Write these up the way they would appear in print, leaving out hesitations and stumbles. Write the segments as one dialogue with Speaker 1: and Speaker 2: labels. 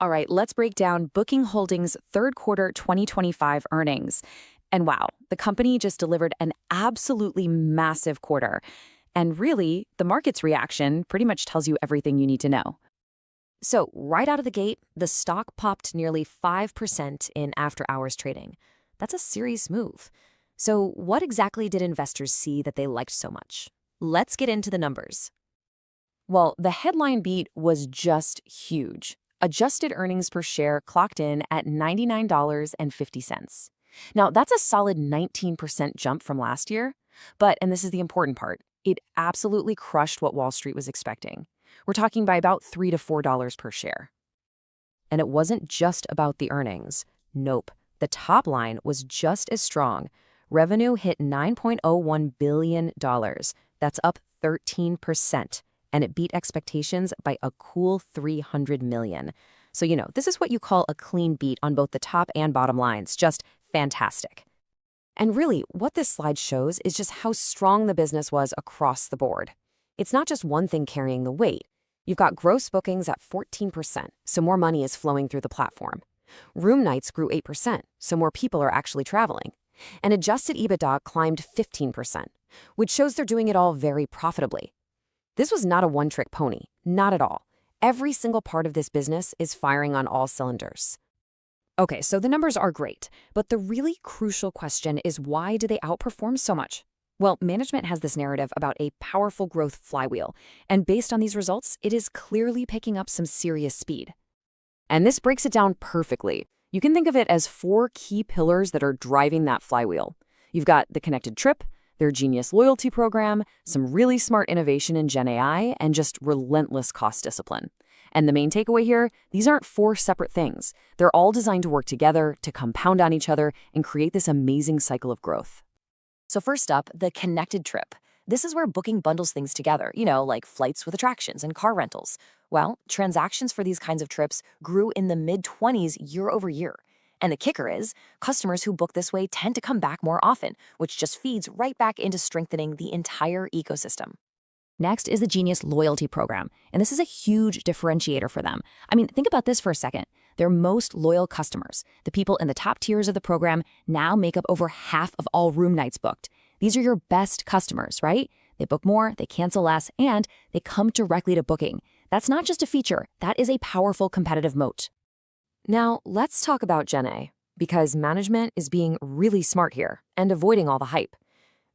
Speaker 1: All right, let's break down Booking Holdings' third quarter 2025 earnings. And wow, the company just delivered an absolutely massive quarter. And really, the market's reaction pretty much tells you everything you need to know.
Speaker 2: So, right out of the gate, the stock popped nearly 5% in after-hours trading. That's a serious move. So, what exactly did investors see that they liked so much? Let's get into the numbers.
Speaker 1: Well, the headline beat was just huge. Adjusted earnings per share clocked in at $99.50. Now, that's a solid 19% jump from last year. But, and this is the important part, it absolutely crushed what Wall Street was expecting. We're talking by about $3 to $4 per share.
Speaker 2: And it wasn't just about the earnings. Nope. The top line was just as strong. Revenue hit $9.01 billion. That's up 13%. And it beat expectations by a cool $300 million. So, this is what you call a clean beat on both the top and bottom lines. Just fantastic. And really, what this slide shows is just how strong the business was across the board. It's not just one thing carrying the weight. You've got gross bookings at 14%, so more money is flowing through the platform. Room nights grew 8%, so more people are actually traveling. And adjusted EBITDA climbed 15%, which shows they're doing it all very profitably. This was not a one-trick pony, not at all. Every single part of this business is firing on all cylinders. Okay, so the numbers are great, but the really crucial question is, why do they outperform so much? Well, management has this narrative about a powerful growth flywheel, and based on these results, it is clearly picking up some serious speed. And this breaks it down perfectly. You can think of it as 4 key pillars that are driving that flywheel. You've got the connected trip, their genius loyalty program, some really smart innovation in GenAI, and just relentless cost discipline. And the main takeaway here, these aren't 4 separate things. They're all designed to work together, to compound on each other, and create this amazing cycle of growth. So first up, the connected trip. This is where Booking bundles things together, like flights with attractions and car rentals. Well, transactions for these kinds of trips grew in the mid-20s year over year. And the kicker is, customers who book this way tend to come back more often, which just feeds right back into strengthening the entire ecosystem. Next is the Genius Loyalty Program, and this is a huge differentiator for them. I mean, think about this for a second. Their most loyal customers, the people in the top tiers of the program, now make up over half of all room nights booked. These are your best customers, right? They book more, they cancel less, and they come directly to Booking. That's not just a feature, that is a powerful competitive moat. Now, let's talk about GenAI, because management is being really smart here and avoiding all the hype.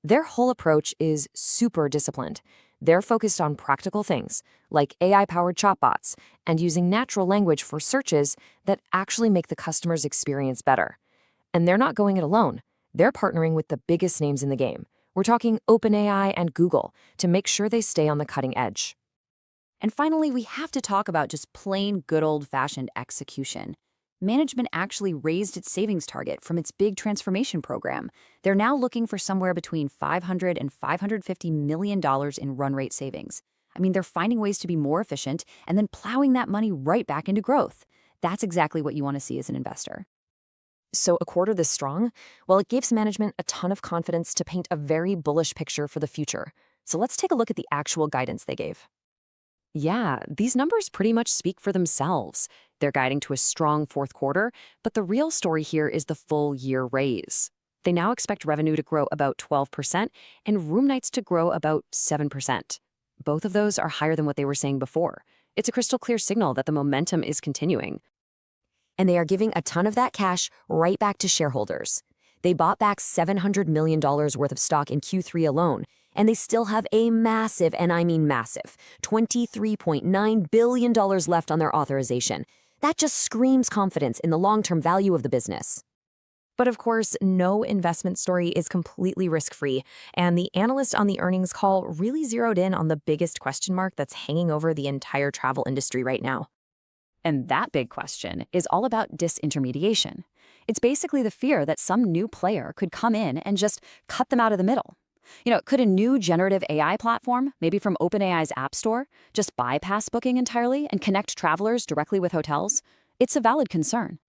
Speaker 2: Their whole approach is super disciplined. They're focused on practical things, like AI-powered chatbots, and using natural language for searches that actually make the customer's experience better. And they're not going it alone. They're partnering with the biggest names in the game. We're talking OpenAI and Google to make sure they stay on the cutting edge. And finally, we have to talk about just plain good old-fashioned execution. Management actually raised its savings target from its big transformation program. They're now looking for somewhere between $500 and $550 million in run rate savings. I mean, they're finding ways to be more efficient and then plowing that money right back into growth. That's exactly what you want to see as an investor. So a quarter this strong? Well, it gives management a ton of confidence to paint a very bullish picture for the future. So let's take a look at the actual guidance they gave. Yeah, these numbers pretty much speak for themselves. They're guiding to a strong fourth quarter, but the real story here is the full year raise. They now expect revenue to grow about 12% and room nights to grow about 7%. Both of those are higher than what they were saying before. It's a crystal clear signal that the momentum is continuing. And they are giving a ton of that cash right back to shareholders. They bought back $700 million worth of stock in Q3 alone, and they still have a massive, and I mean massive, $23.9 billion left on their authorization. That just screams confidence in the long-term value of the business. But of course, no investment story is completely risk-free, and the analyst on the earnings call really zeroed in on the biggest question mark that's hanging over the entire travel industry right now. And that big question is all about disintermediation. It's basically the fear that some new player could come in and just cut them out of the middle. Could a new generative AI platform, maybe from OpenAI's App Store, just bypass booking entirely and connect travelers directly with hotels? It's a valid concern.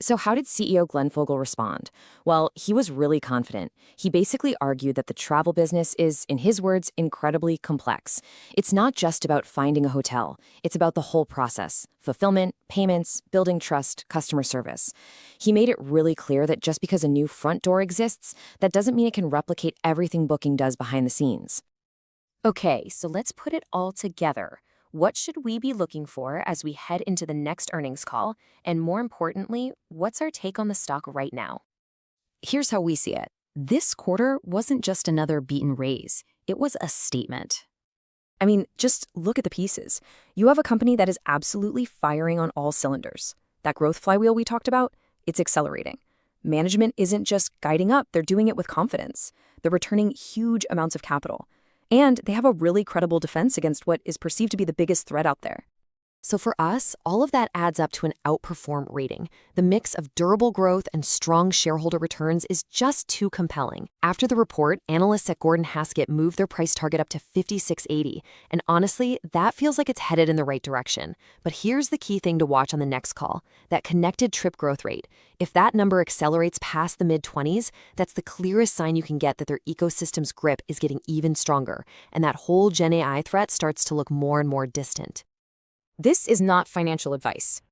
Speaker 1: So how did CEO Glenn Fogel respond? Well, he was really confident. He basically argued that the travel business is, in his words, incredibly complex. It's not just about finding a hotel. It's about the whole process: fulfillment, payments, building trust, customer service. He made it really clear that just because a new front door exists, that doesn't mean it can replicate everything Booking does behind the scenes. Okay, so let's put it all together. What should we be looking for as we head into the next earnings call? And more importantly, what's our take on the stock right now?
Speaker 2: Here's how we see it. This quarter wasn't just another beat and raise. It was a statement. I mean, just look at the pieces. You have a company that is absolutely firing on all cylinders. That growth flywheel we talked about, it's accelerating. Management isn't just guiding up, they're doing it with confidence. They're returning huge amounts of capital. And they have a really credible defense against what is perceived to be the biggest threat out there. So for us, all of that adds up to an outperform rating. The mix of durable growth and strong shareholder returns is just too compelling. After the report, analysts at Gordon Haskett moved their price target up to $56.80. And honestly, that feels like it's headed in the right direction. But here's the key thing to watch on the next call: that connected trip growth rate. If that number accelerates past the mid-20s, that's the clearest sign you can get that their ecosystem's grip is getting even stronger, and that whole GenAI threat starts to look more and more distant.
Speaker 1: This is not financial advice.